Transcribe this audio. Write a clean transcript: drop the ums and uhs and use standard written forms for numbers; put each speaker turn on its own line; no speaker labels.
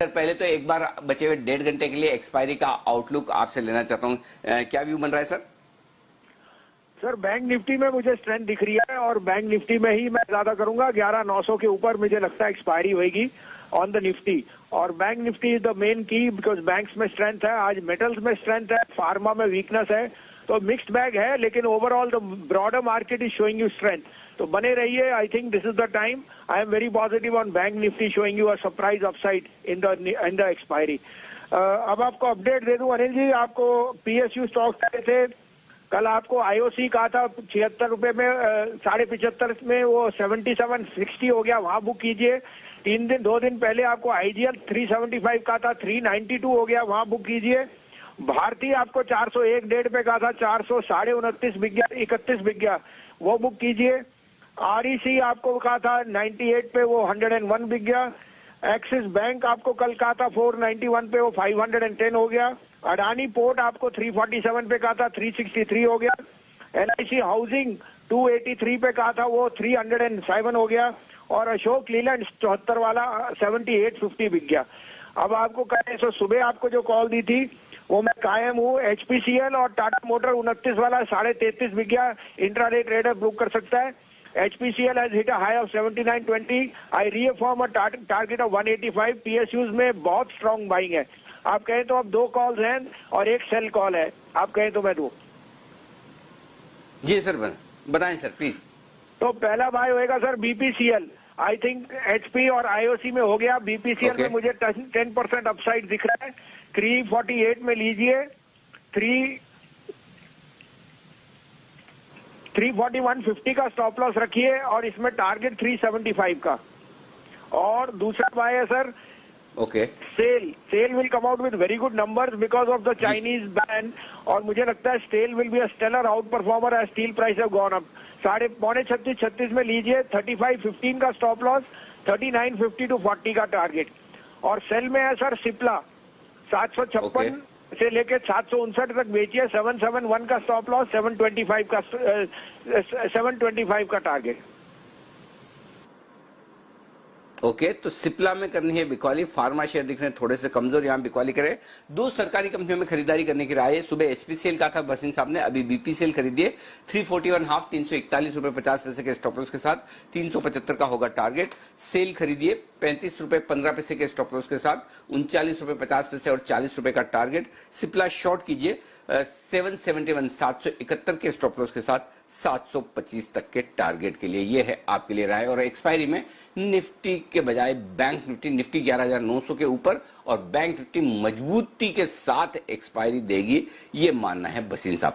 Sir पहले तो एक बार बचे हुए 1.5 घंटे के लिए एक्सपायरी का आउटलुक आपसे लेना चाहता हूँ, क्या व्यू बन रहा है सर?
सर बैंक निफ्टी में मुझे स्ट्रेंथ दिख रही है और बैंक निफ्टी में ही मैं ज्यादा करूंगा। 11,900 के ऊपर मुझे लगता है एक्सपायरी होगी ऑन द निफ्टी। और bank Nifty is the main की बिकॉज बैंक्स में स्ट्रेंथ है, आज मेटल्स में स्ट्रेंथ है, फार्मा में वीकनेस है, तो मिक्स्ड बैग है, लेकिन overall the broader market is showing you strength. तो बने रहिए, I think this is the time. I am very positive on bank Nifty showing you a surprise upside in the expiry. अब आपको update दे दूं अनिल जी, आपको PSU stock करे थे, कल आपको आईओसी कहा था 76 रुपए में, 75.5 में वो 77.60 हो गया, वहां बुक कीजिए। 2 दिन पहले आपको आईजीएल 375 का था, 392 हो गया, वहां बुक कीजिए। भारतीय आपको 401.5 पे कहा था, 429 बिक गया, 31 बिक गया, वो बुक कीजिए। आरईसी आपको कहा था 98 पे, वो 101 बिक गया। एक्सिस बैंक आपको कल कहा था 491 पे, वो 510 हो गया। अडानी पोर्ट आपको 347 पे कहा था, 363 हो गया। एलआईसी हाउसिंग 283 पे कहा था, वो 307 हो गया। और अशोक लीलैंड 74 वाला 78.50 बिक गया। अब आपको कहें तो सुबह आपको जो कॉल दी थी वो मैं कायम हूँ। एचपीसीएल और टाटा मोटर 29 वाला 33.5 बिक गया, इंट्राडे ट्रेडर बुक कर सकता है। HPCL has hit a high of 79.20. I reaffirm a target of 185. PSUs में बहुत स्ट्रॉन्ग बाइंग है। आप कहें तो अब 2 कॉल्स हैं और 1 सेल कॉल है, आप कहें तो मैं दूं।
जी सर बताएं सर प्लीज।
तो पहला बाय होएगा sir BPCL। I think HP और IOC में हो गया, BPCL में मुझे 10% अपसाइड दिख रहा है। 348 में लीजिए, 341.50 का स्टॉप लॉस रखिए और इसमें टारगेट 375 का। और दूसरा बाय है sir
okay
SAIL will come out with very good numbers because of the Chinese ban, और मुझे लगता है SAIL will be a stellar out performer as steel price have gone up. 35.36 में लीजिए, 35.15 का स्टॉप लॉस, 39.50 to 40 का टारगेट। और सेल में है सर सिप्ला 756 से लेके 759 तक बेचिए, 771 का स्टॉप लॉस, 725 का टारगेट।
ओके तो सिप्ला में करनी है बिकॉली, फार्मा शेयर दिख रहे हैं थोड़े से कमजोर, यहाँ बिकॉली करे। 2 सरकारी कंपनियों में खरीदारी करने की राय है। सुबह एचपीसीएल का था बसिन साहब ने, अभी बीपीसीएल खरीदिए 341.5, 341 रुपए 50 पैसे के स्टॉप लॉस के साथ, 375 का होगा टारगेट। सेल खरीदिए 35 रुपए 15 पैसे के स्टॉप लॉस के साथ, 39 रुपए 50 पैसे और 40 रुपए का टारगेट। सिप्ला शॉर्ट कीजिए 771 771 के स्टॉप लॉस के साथ 725 तक के टारगेट के लिए। ये है आपके लिए राय। और एक्सपायरी में निफ्टी के बजाय बैंक निफ्टी 11,900 के ऊपर और बैंक निफ्टी मजबूती के साथ एक्सपायरी देगी, ये मानना है बसीन साहब।